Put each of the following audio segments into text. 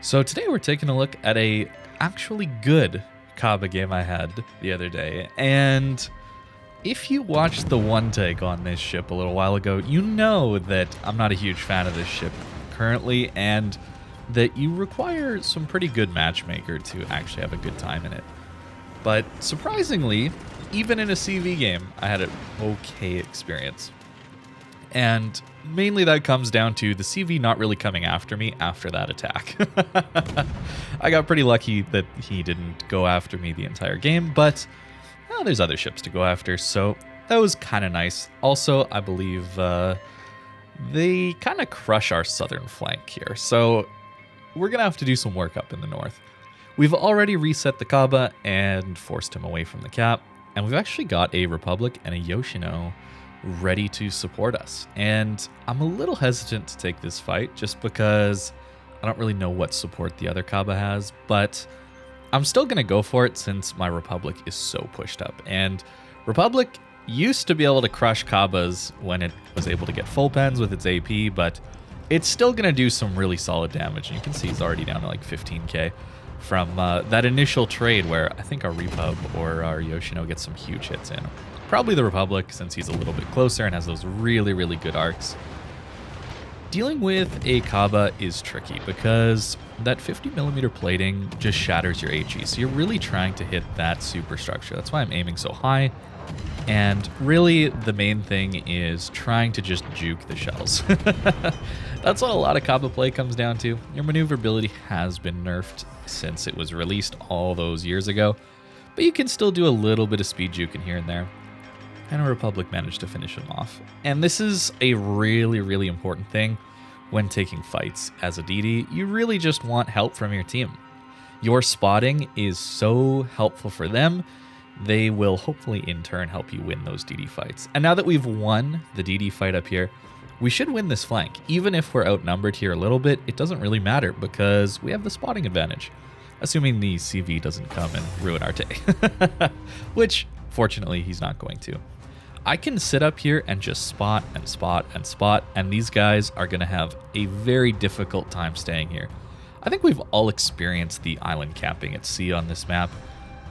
So today we're taking a look at a actually good Khaba game I had the other day, and if you watched the one take on this ship a little while ago, you know that I'm not a huge fan of this ship currently, and that you require some pretty good matchmaker to actually have a good time in it. But surprisingly, even in a CV game, I had an okay experience. And mainly that comes down to the CV not really coming after me after that attack. I got pretty lucky that he didn't go after me the entire game, but well, there's other ships to go after, so that was kind of nice. Also, I believe they kind of crush our southern flank here, so we're going to have to do some work up in the north. We've already reset the Khaba and forced him away from the cap, and we've actually got a Republic and a Yoshino ready to support us. And I'm a little hesitant to take this fight just because I don't really know what support the other Khaba has, but I'm still going to go for it since my Republic is so pushed up. And Republic used to be able to crush Khabas when it was able to get full pens with its AP, but it's still going to do some really solid damage. And you can see he's already down to like 15k from that initial trade where I think our Repub or our Yoshino gets some huge hits in. Probably the Republic, since he's a little bit closer and has those really, really good arcs. Dealing with a Khaba is tricky because that 50mm plating just shatters your HE, so you're really trying to hit that superstructure. That's why I'm aiming so high. And really, the main thing is trying to just juke the shells. That's what a lot of Khaba play comes down to. Your maneuverability has been nerfed since it was released all those years ago, but you can still do a little bit of speed juking here and there. And a Republic managed to finish him off. And this is a really, really important thing when taking fights as a DD. You really just want help from your team. Your spotting is so helpful for them. They will hopefully in turn help you win those DD fights. And now that we've won the DD fight up here, we should win this flank. Even if we're outnumbered here a little bit, it doesn't really matter because we have the spotting advantage. Assuming the CV doesn't come and ruin our day. Which, fortunately, he's not going to. I can sit up here and just spot and spot and spot, and these guys are going to have a very difficult time staying here. I think we've all experienced the island camping at sea on this map,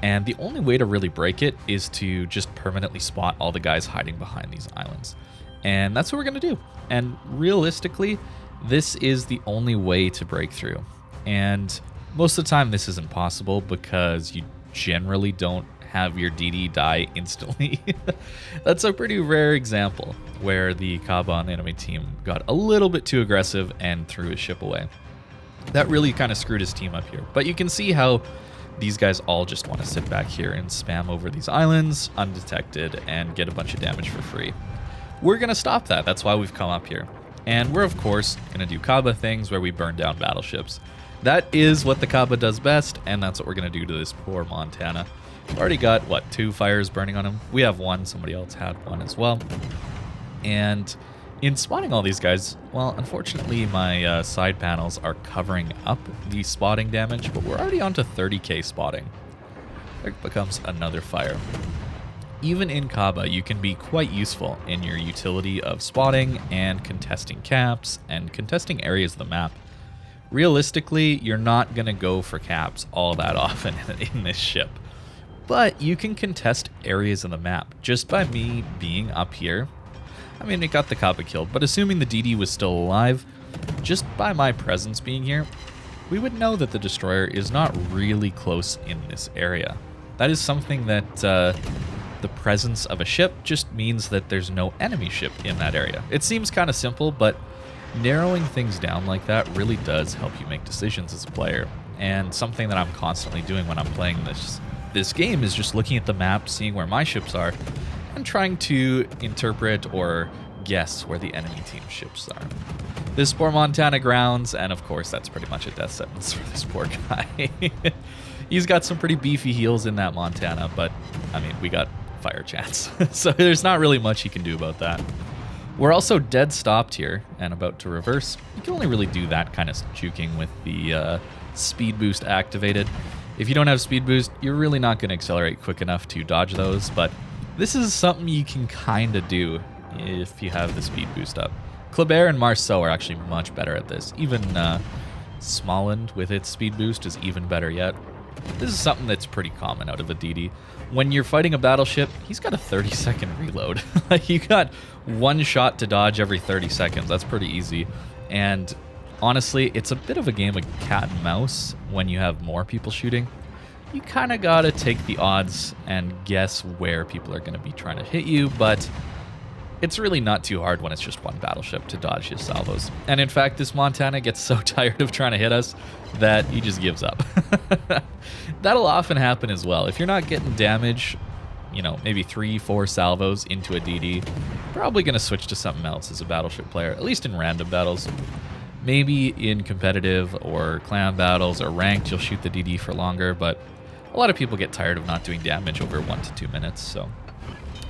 and the only way to really break it is to just permanently spot all the guys hiding behind these islands. And that's what we're going to do. And realistically, this is the only way to break through. And most of the time this isn't possible because you generally don't have your DD die instantly. That's a pretty rare example where the Khaba on the enemy team got a little bit too aggressive and threw his ship away. That really kind of screwed his team up here. But you can see how these guys all just want to sit back here and spam over these islands undetected and get a bunch of damage for free. We're going to stop that. That's why we've come up here. And we're, of course, going to do Khaba things where we burn down battleships. That is what the Khaba does best, and that's what we're going to do to this poor Montana. We've already got, what, 2 fires burning on him? We have 1. Somebody else had 1 as well. And in spotting all these guys, well, unfortunately, my side panels are covering up the spotting damage, but we're already on to 30k spotting. There becomes another fire. Even in Khaba, you can be quite useful in your utility of spotting and contesting caps and contesting areas of the map. Realistically, you're not going to go for caps all that often in this ship. But you can contest areas of the map just by me being up here. I mean, it got the Khaba killed, but assuming the DD was still alive, just by my presence being here, we would know that the destroyer is not really close in this area. That is something that the presence of a ship just means that there's no enemy ship in that area. It seems kind of simple, but narrowing things down like that really does help you make decisions as a player. And something that I'm constantly doing when I'm playing this game is just looking at the map, seeing where my ships are, and trying to interpret or guess where the enemy team's ships are. This poor Montana grounds, and of course that's pretty much a death sentence for this poor guy. He's got some pretty beefy heals in that Montana, but I mean, we got fire chance. So there's not really much he can do about that. We're also dead stopped here and about to reverse. You can only really do that kind of juking with the speed boost activated. If you don't have speed boost, you're really not going to accelerate quick enough to dodge those, but this is something you can kind of do if you have the speed boost up. Kleber and Marceau are actually much better at this. Even Smolensk with its speed boost is even better yet. This is something that's pretty common out of a DD. When you're fighting a battleship, he's got a 30-second reload. Like, you got one shot to dodge every 30 seconds. That's pretty easy. And honestly, it's a bit of a game of cat and mouse when you have more people shooting. You kind of got to take the odds and guess where people are going to be trying to hit you, but it's really not too hard when it's just one battleship to dodge his salvos. And in fact, this Montana gets so tired of trying to hit us that he just gives up. That'll often happen as well. If you're not getting damage, you know, maybe 3-4 salvos into a DD, probably going to switch to something else as a battleship player, at least in random battles. Maybe in competitive or clan battles or ranked, you'll shoot the DD for longer, but a lot of people get tired of not doing damage over 1 to 2 minutes, so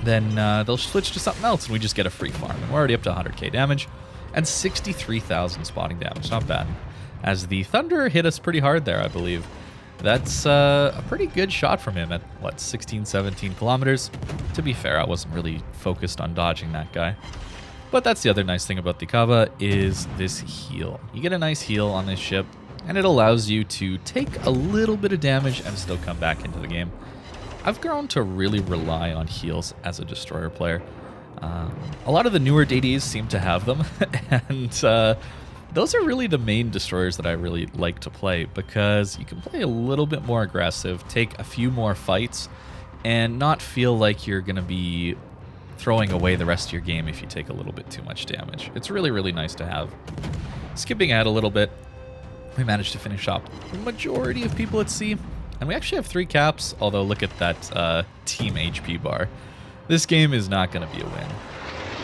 then they'll switch to something else and we just get a free farm. And we're already up to 100k damage and 63,000 spotting damage. Not bad. As the Thunder hit us pretty hard there, I believe. That's a pretty good shot from him at, what, 16, 17 kilometers? To be fair, I wasn't really focused on dodging that guy. But that's the other nice thing about the Khaba is this heal. You get a nice heal on this ship, and it allows you to take a little bit of damage and still come back into the game. I've grown to really rely on heals as a destroyer player. A lot of the newer DDs seem to have them, and those are really the main destroyers that I really like to play because you can play a little bit more aggressive, take a few more fights, and not feel like you're going to be throwing away the rest of your game if you take a little bit too much damage. It's really, really nice to have. Skipping ahead a little bit, we managed to finish off the majority of people at sea. And we actually have 3 caps, although look at that team HP bar. This game is not going to be a win.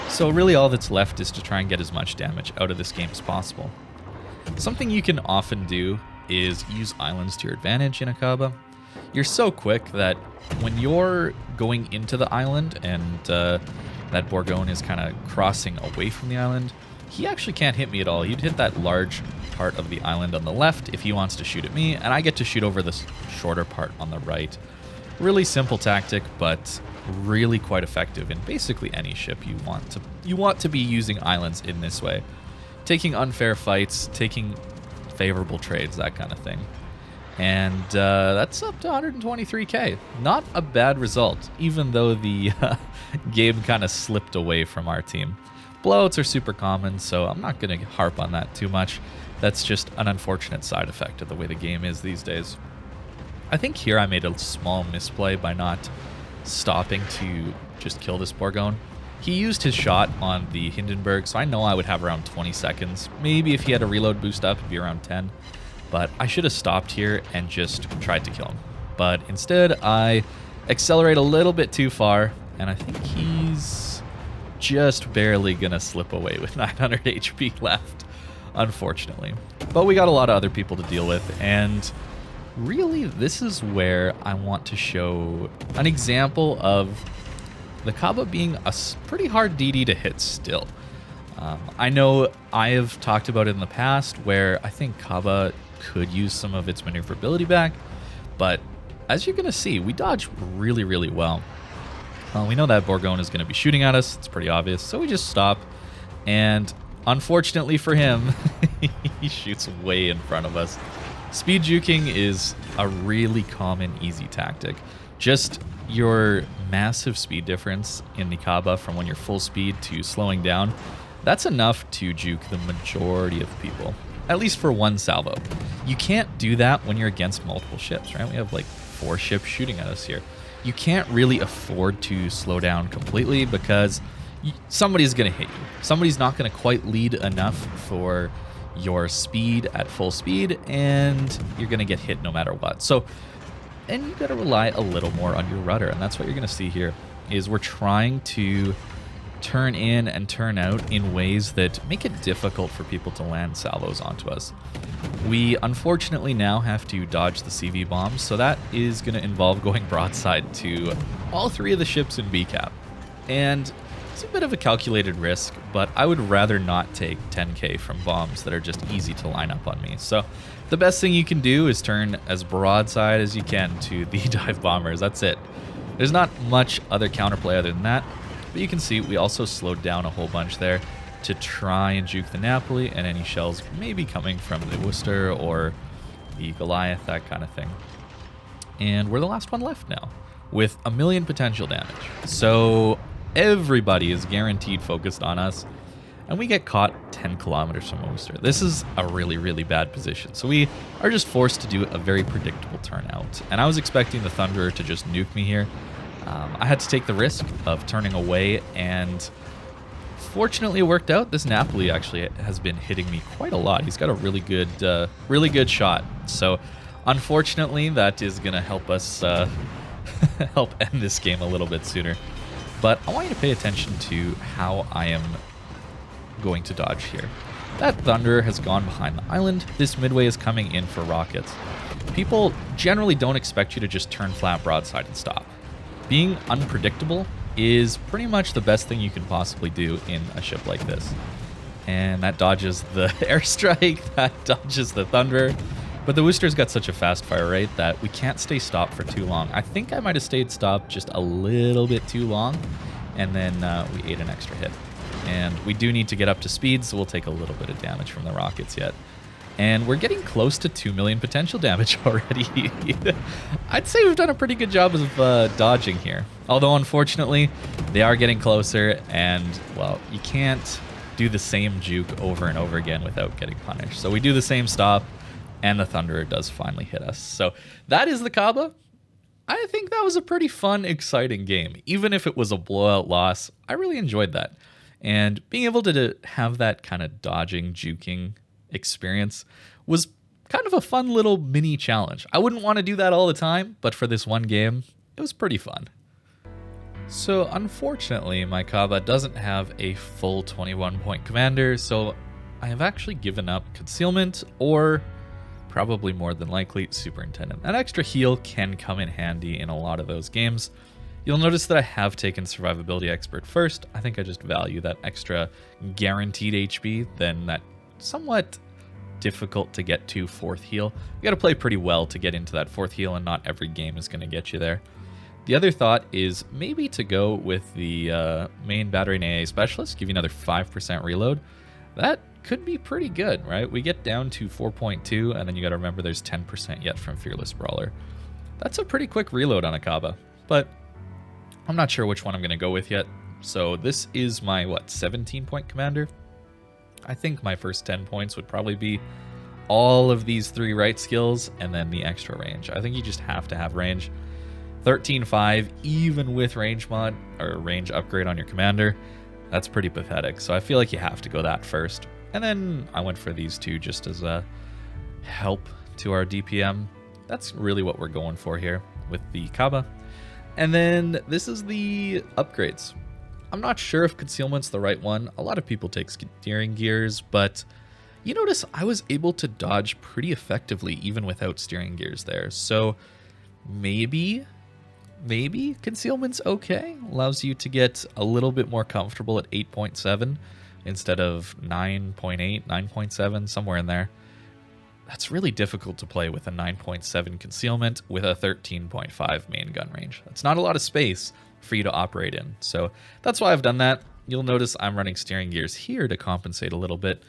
So really all that's left is to try and get as much damage out of this game as possible. Something you can often do is use islands to your advantage in a Khaba. You're so quick that when you're going into the island and that Bourgogne is kind of crossing away from the island, he actually can't hit me at all. He'd hit that large part of the island on the left if he wants to shoot at me, and I get to shoot over this shorter part on the right. Really simple tactic, but really quite effective in basically any ship you want to. You want to be using islands in this way. Taking unfair fights, taking favorable trades, that kind of thing. And that's up to 123k. Not a bad result, even though the game kind of slipped away from our team. Blowouts are super common, so I'm not going to harp on that too much. That's just an unfortunate side effect of the way the game is these days. I think here I made a small misplay by not stopping to just kill this Bourgogne. He used his shot on the Hindenburg, so I know I would have around 20 seconds. Maybe if he had a reload boost up, it'd be around 10. But I should have stopped here and just tried to kill him. But instead, I accelerate a little bit too far, and I think he's just barely gonna slip away with 900 HP left, unfortunately. But we got a lot of other people to deal with, and really this is where I want to show an example of the Khaba being a pretty hard DD to hit still. I know I have talked about it in the past where I think Khaba could use some of its maneuverability back, but as you're gonna see, we dodge really, really well. We know that Bourgogne is going to be shooting at us. It's pretty obvious. So we just stop. And unfortunately for him, he shoots way in front of us. Speed juking is a really common, easy tactic. Just your massive speed difference in the Khaba from when you're full speed to slowing down, that's enough to juke the majority of people, at least for one salvo. You can't do that when you're against multiple ships, right? We have like 4 ships shooting at us here. You can't really afford to slow down completely because somebody's going to hit you. Somebody's not going to quite lead enough for your speed at full speed, and you're going to get hit no matter what. So, and you got to rely a little more on your rudder, and that's what you're going to see here, is we're trying to turn in and turn out in ways that make it difficult for people to land salvos onto us. We unfortunately now have to dodge the CV bombs, so that is going to involve going broadside to all 3 of the ships in BCAP. And it's a bit of a calculated risk, but I would rather not take 10k from bombs that are just easy to line up on me. So the best thing you can do is turn as broadside as you can to the dive bombers. That's it. There's not much other counterplay other than that. But you can see we also slowed down a whole bunch there. to try and juke the Napoli and any shells maybe coming from the Worcester or the Goliath, that kind of thing. And we're the last one left now with 1 million potential damage. So everybody is guaranteed focused on us, and we get caught 10 kilometers from Worcester. This is a really, really bad position. So we are just forced to do a very predictable turnout. And I was expecting the Thunderer to just nuke me here. I had to take the risk of turning away, and fortunately it worked out. This Napoli actually has been hitting me quite a lot. He's got a really good shot. So unfortunately, that is going to help us help end this game a little bit sooner. But I want you to pay attention to how I am going to dodge here. That Thunderer has gone behind the island. This midway is coming in for rockets. People generally don't expect you to just turn flat broadside and stop. Being unpredictable is pretty much the best thing you can possibly do in a ship like this. And that dodges the airstrike, that dodges the Thunderer. But the Worcester's got such a fast fire rate that we can't stay stopped for too long. I think I might have stayed stopped just a little bit too long, and then we ate an extra hit. And we do need to get up to speed, so we'll take a little bit of damage from the rockets yet. And we're getting close to 2 million potential damage already. I'd say we've done a pretty good job of dodging here. Although, unfortunately, they are getting closer, and, well, you can't do the same juke over and over again without getting punished. So we do the same stop, and the Thunderer does finally hit us. So that is the Khaba. I think that was a pretty fun, exciting game. Even if it was a blowout loss, I really enjoyed that. And being able to have that kind of dodging, juking experience was kind of a fun little mini challenge. I wouldn't want to do that all the time, but for this one game, it was pretty fun. So unfortunately, my Khaba doesn't have a full 21-point commander, so I have actually given up concealment, or probably more than likely superintendent. That extra heal can come in handy in a lot of those games. You'll notice that I have taken survivability expert first. I think I just value that extra guaranteed HP than that somewhat difficult to get to 4th heal. You got to play pretty well to get into that 4th heal, and not every game is going to get you there. The other thought is maybe to go with the main battery and AA specialist, give you another 5% reload. That could be pretty good, right? We get down to 4.2, and then you got to remember there's 10% yet from Fearless Brawler. That's a pretty quick reload on a Khaba, but I'm not sure which one I'm going to go with yet. So this is my, 17-point commander? I think my first 10 points would probably be all of these 3 right skills and then the extra range. I think you just have to have range. 13.5, even with range mod or range upgrade on your commander, that's pretty pathetic. So I feel like you have to go that first. And then I went for these 2 just as a help to our DPM. That's really what we're going for here with the Khaba. And then this is the upgrades. I'm not sure if concealment's the right one. A lot of people take steering gears, but you notice I was able to dodge pretty effectively even without steering gears there. So maybe concealment's okay. Allows you to get a little bit more comfortable at 8.7 instead of 9.8, 9.7, somewhere in there. That's really difficult to play with a 9.7 concealment with a 13.5 main gun range. That's not a lot of space for you to operate in. So that's why I've done that. You'll notice I'm running steering gears here to compensate a little bit.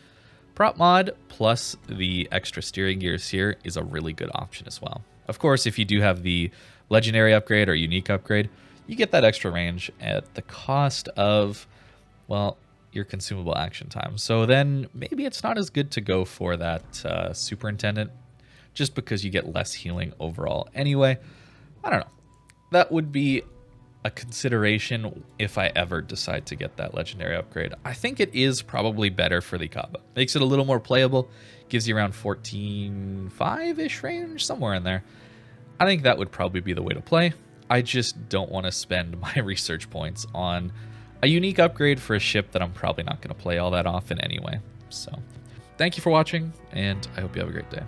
Prop mod plus the extra steering gears here is a really good option as well. Of course, if you do have the legendary upgrade or unique upgrade, you get that extra range at the cost of, well, your consumable action time. So then maybe it's not as good to go for that superintendent just because you get less healing overall. Anyway, I don't know. That would be a consideration if I ever decide to get that legendary upgrade. I think it is probably better for the Khaba. Makes it a little more playable. Gives you around 14.5-ish range, somewhere in there. I think that would probably be the way to play. I just don't want to spend my research points on a unique upgrade for a ship that I'm probably not going to play all that often anyway. So, thank you for watching, and I hope you have a great day.